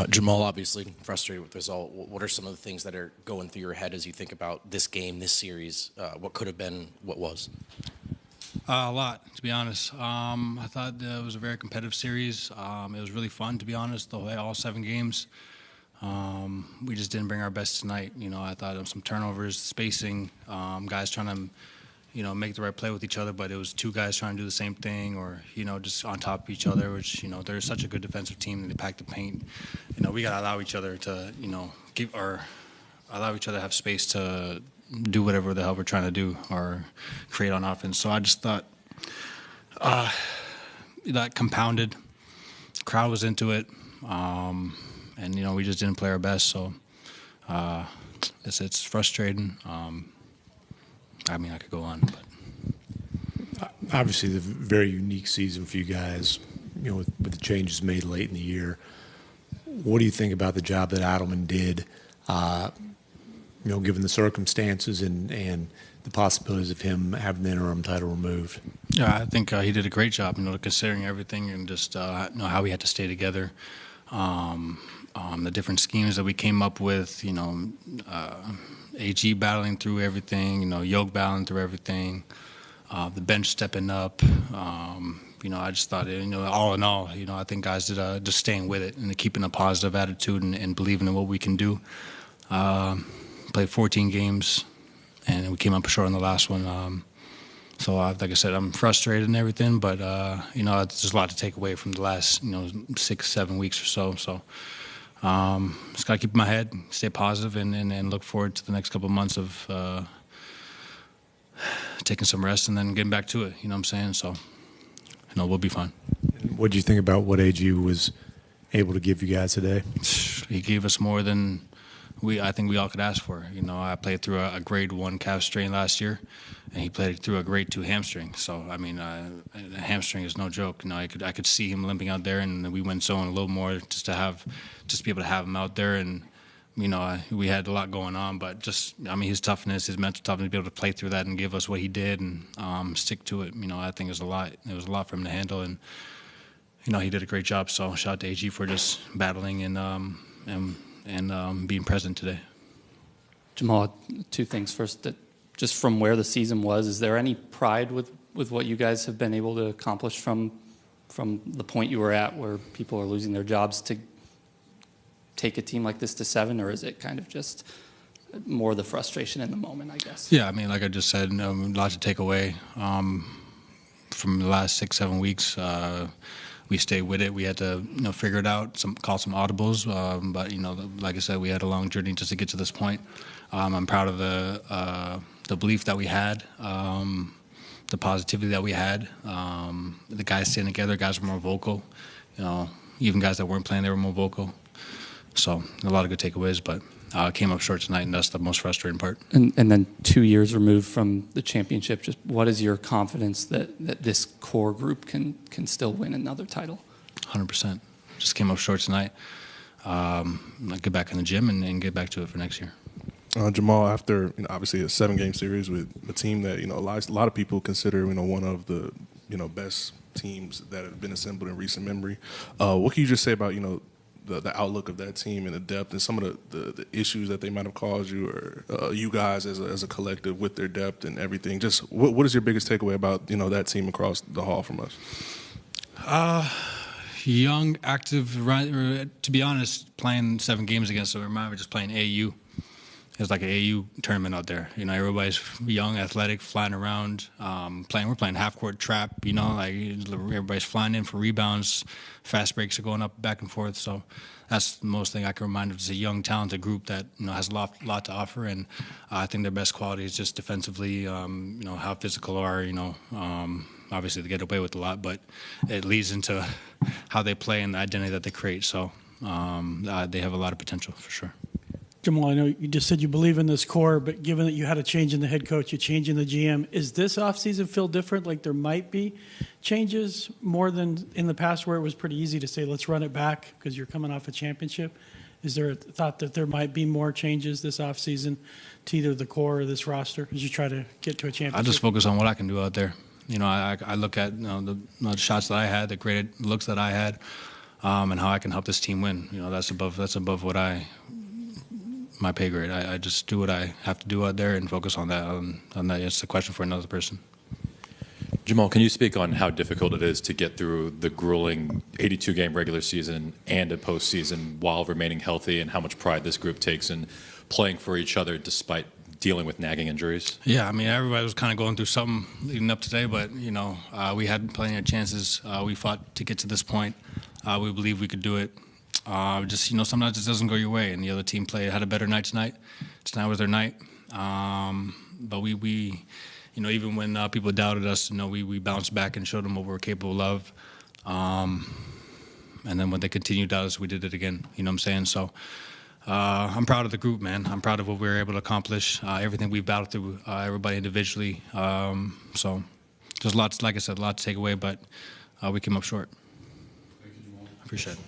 Jamal, obviously frustrated with the result. What are some of the things that are going through your head as you think about this game, this series, what could have been, what was? A lot, to be honest. I thought it was a very competitive series. It was really fun, to be honest, the way all 7 games. We just didn't bring our best tonight. I thought of some turnovers, spacing, guys trying to, make the right play with each other, but it was 2 guys trying to do the same thing or, just on top of each other, which, they're such a good defensive team and they pack the paint. We got to allow each other to, allow each other to have space to do whatever the hell we're trying to do or create on offense. So I just thought that compounded. The crowd was into it. And, we just didn't play our best. So it's frustrating. I could go on. But. Obviously, the very unique season for you guys, with the changes made late in the year. What do you think about the job that Adelman did, given the circumstances and the possibilities of him having the interim title removed? Yeah, I think he did a great job, considering everything and just how we had to stay together. The different schemes that we came up with, AG battling through everything, Yoke battling through everything, the bench stepping up. I just thought, all in all, I think guys did just staying with it and keeping a positive attitude and believing in what we can do. Played 14 games, and we came up short on the last one. So, like I said, I'm frustrated and everything, but, there's a lot to take away from the last, 6-7 weeks or so. So, just got to keep my head, stay positive, and look forward to the next couple of months of taking some rest and then getting back to it. You know what I'm saying? So, we'll be fine. What do you think about what AG was able to give you guys today? He gave us more than I think we all could ask for. I played through a grade 1 calf strain last year, and he played through a grade 2 hamstring. So, a hamstring is no joke. I could see him limping out there, and we went zone a little more just to be able to have him out there. And, we had a lot going on, but his toughness, his mental toughness, to be able to play through that and give us what he did and stick to it, I think it was a lot. It was a lot for him to handle, and, he did a great job. So, shout out to AG for just battling and being present today. Jamal, 2 things. First, that just from where the season was, is there any pride with what you guys have been able to accomplish from the point you were at where people are losing their jobs to take a team like this to 7, or is it kind of just more the frustration in the moment, I guess? Yeah, like I just said, a lot to take away from the last 6-7 weeks. We stayed with it. We had to, figure it out, call some audibles. But, like I said, we had a long journey just to get to this point. I'm proud of the belief that we had, the positivity that we had. The guys staying together, guys were more vocal. Even guys that weren't playing, they were more vocal. So a lot of good takeaways, but came up short tonight, and that's the most frustrating part. And then 2 years removed from the championship, just what is your confidence that this core group can still win another title? 100%. Just came up short tonight. I'll get back in the gym and get back to it for next year. Jamal, after obviously a 7-game series with a team that a lot of people consider one of the best teams that have been assembled in recent memory, what can you just say about the outlook of that team and the depth and some of the issues that they might have caused you or you guys as a collective with their depth and everything? Just what is your biggest takeaway about that team across the hall from us? Young, active. To be honest, playing 7 games against them, I remember just playing AU. It was like an AU tournament out there. Everybody's young, athletic, flying around, playing. We're playing half-court trap. Everybody's flying in for rebounds. Fast breaks are going up, back and forth. So that's the most thing I can remind of. It's a young, talented group that has a lot to offer, and I think their best quality is just defensively. How physical are. Obviously they get away with a lot, but it leads into how they play and the identity that they create. So they have a lot of potential for sure. Jamal, I know you just said you believe in this core, but given that you had a change in the head coach, you're changing the GM, is this offseason feel different? Like there might be changes more than in the past where it was pretty easy to say, let's run it back because you're coming off a championship? Is there a thought that there might be more changes this offseason to either the core or this roster as you try to get to a championship? I just focus on what I can do out there. I look at the shots that I had, the great looks that I had. and how I can help this team win. You know, that's above what my pay grade. I just do what I have to do out there and focus on that. On that, it's a question for another person. Jamal, can you speak on how difficult it is to get through the grueling 82-game regular season and a postseason while remaining healthy, and how much pride this group takes in playing for each other despite dealing with nagging injuries? Yeah, I mean, everybody was kind of going through something leading up today, but, you know, we had plenty of chances. We fought to get to this point. We believe we could do it. Just, you know, sometimes it doesn't go your way, and the other team had a better night tonight. Tonight was their night. But we you know, even when people doubted us, you know, we bounced back and showed them what we were capable of. And then when they continued to doubt us, we did it again. You know what I'm saying? So I'm proud of the group, man. I'm proud of what we were able to accomplish, everything we've battled through, everybody individually. So there's lots, like I said, a lot to take away, but we came up short. Thank you, Jamal. Appreciate it.